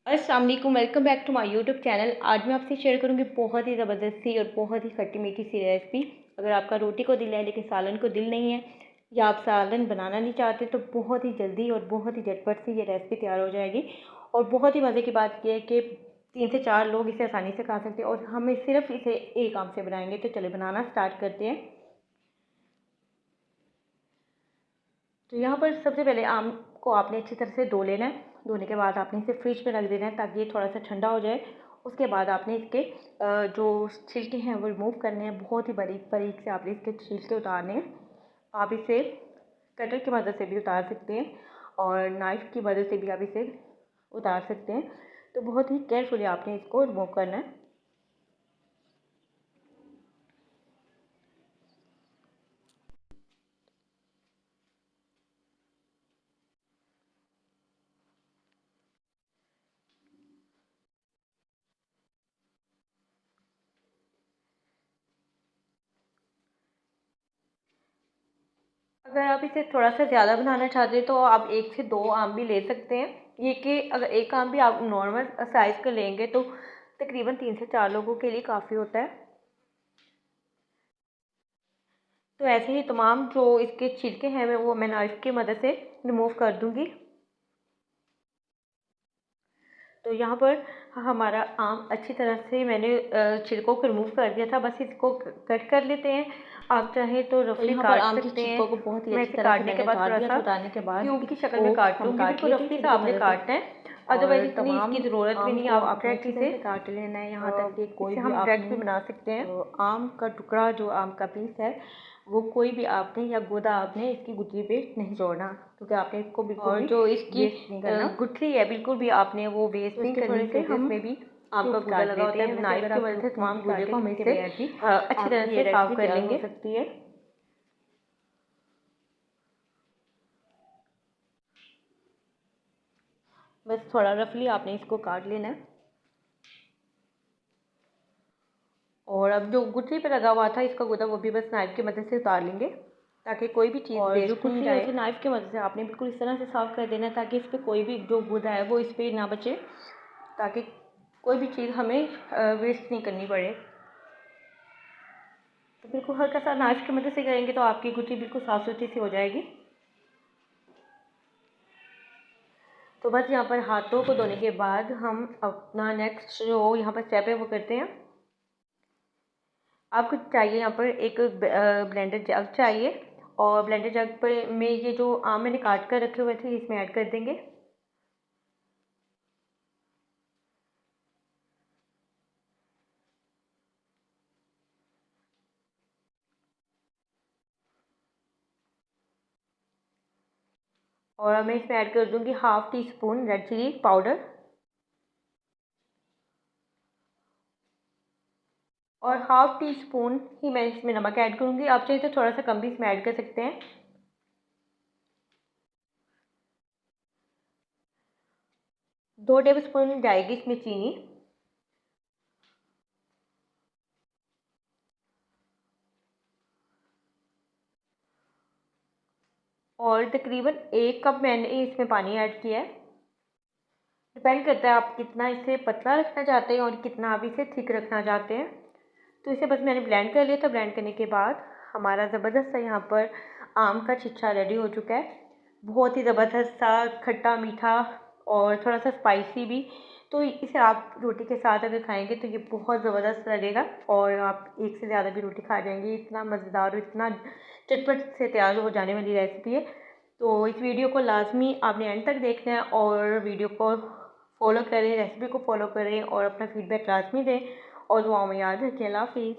अस्सलाम वालेकुम, welcome back to my YouTube channel. आज मैं आपसे शेयर करूंगी बहुत ही ज़बरदस्त सी और बहुत ही खट्टी मीठी सी रेसिपी। अगर आपका रोटी को दिल है लेकिन सालन को दिल नहीं है, या आप सालन बनाना नहीं चाहते, तो बहुत ही जल्दी और बहुत ही झटपट से ये रेसिपी तैयार हो जाएगी। और बहुत ही मज़े की बात यह है कि 3 से 4 लोग इसे आसानी से खा सकते हैं और हमें सिर्फ इसे एक आम से बनाएंगे। तो चले बनाना स्टार्ट करते हैं। तो यहाँ पर सबसे पहले आम को आपने अच्छी तरह से धो लेना है। धोने के बाद आपने इसे फ्रिज में रख देना है ताकि ये थोड़ा सा ठंडा हो जाए। उसके बाद आपने इसके जो छिलके हैं वो रिमूव करने हैं। बहुत ही बारीक बारीक से आपने इसके छिलके उतारने हैं। आप इसे कटर की मदद से भी उतार सकते हैं और नाइफ़ की मदद से भी आप इसे उतार सकते हैं। तो बहुत ही केयरफुली आपने इसको रिमूव करना है। अगर आप इसे थोड़ा सा ज़्यादा बनाना चाहते हैं तो आप 1 से 2 आम भी ले सकते हैं। ये कि अगर एक आम भी आप नॉर्मल साइज़ का लेंगे तो तकरीबन 3 से 4 लोगों के लिए काफ़ी होता है। तो ऐसे ही तमाम जो इसके छिलके हैं वो मैं नाइफ़ की मदद से रिमूव कर दूँगी। तो यहाँ पर हमारा आम अच्छी तरह से मैंने छिलकों को रिमूव कर दिया था। बस इसको कट कर लेते हैं। आप चाहें तो रफली काट सकते हैं। छिलकों को बहुत ही मैं अच्छी इसे तरह से काटने के मैंने बाद उतार थोड़ा दिया। सा उतारने के बाद क्यूब की शक्ल में इसको काट हम लूँगी। काट बिल्कुल लेते हैं रफली सा छिलके आपने मदद से। काटना है, अदरवाइज़ और इतनी तमाम इसकी ज़रूरत भी आम नहीं है। को आप आपने अच्छी डायरेक्ट तरह इसे से काट लेना है, यहाँ तक कि कोई इसे भी हम डायरेक्ट भी आपने बना सकते हैं। आम का टुकड़ा, जो आम का पीस है, वो कोई भी आपने या गूदा आपने इसकी गुठली पे नहीं जोड़ना, क्योंकि आपने इसको बिल्कुल और भी जो इसकी वेस्ट नहीं करना। गुठली है बिल्कुल भी आपने वो वेस्ट तो नहीं इसके करनी, थोड़े से क्योंकि हम इसमें भी आम का क्यूब्स गूदा काट लगा लेते होता हैं। है। वैसे नाइफ़ अगर की आप मदद से क्यूब्स तमाम नहीं गूदे को काटेंगे हम इसके इससे बगैर भी अच्छी तरह आपकी ये से साफ़ रेसिपी कर तैयार हो लेंगे। सकती है। बस थोड़ा रफली आपने इसको काट लेना है। और अब जो गुठली पे लगा हुआ था इसका गूदा, वो भी बस नाइफ़ की मदद से उतार लेंगे ताकि कोई भी चीज़ और जो वेस्ट नहीं गुठली है जाए। उसे नाइफ़ की मदद से आपने बिल्कुल इस तरह से साफ़ कर देना है ताकि इस पे कोई भी जो गूदा है वो इस पे ना बचे, ताकि कोई भी चीज़ हमें वेस्ट नहीं करनी पड़े। तो बिल्कुल हल्का सा नाइफ़ की मदद से करेंगे तो आपकी गुठली बिल्कुल साफ़ सुथरी सी हो जाएगी। तो बस यहाँ पर हाथों को धोने के बाद हम अपना नेक्स्ट जो यहाँ पर स्टेप है वो करते हैं। आपको चाहिए यहाँ पर एक ब्लेंडर जग चाहिए, और ब्लेंडर जग पर में ये जो आम मैंने काट कर रखे हुए थे इसमें ऐड कर देंगे। और अब मैं इसमें ऐड कर दूँगी ½ teaspoon red chilli powder और ½ टी स्पून ही मैं इसमें नमक ऐड करूँगी। आप चाहें तो थोड़ा सा कम भी इसमें ऐड कर सकते हैं। 2 टेबल स्पून जाएगी इसमें चीनी, और तकरीबन 1 कप मैंने इसमें पानी ऐड किया है। डिपेंड करता है आप कितना इसे पतला रखना चाहते हैं और कितना आप इसे थिक रखना चाहते हैं। तो इसे बस मैंने ब्लेंड कर लिया था। ब्लेंड करने के बाद हमारा ज़बरदस्त सा यहाँ पर आम का छिच्छा रेडी हो चुका है। बहुत ही ज़बरदस्त सा खट्टा मीठा और थोड़ा सा स्पाइसी भी। तो इसे आप रोटी के साथ अगर खाएंगे तो ये बहुत ज़बरदस्त लगेगा और आप एक से ज़्यादा भी रोटी खा जाएंगे। इतना मज़ेदार और इतना चटपट से तैयार हो जाने वाली रेसिपी है। तो इस वीडियो को लाजमी आपने एंड तक देखना है और वीडियो को फॉलो करें, रेसिपी को फॉलो करें और अपना फीडबैक लाजमी दें और दुआओं में याद रखें। अल्लाह हाफ़िज़।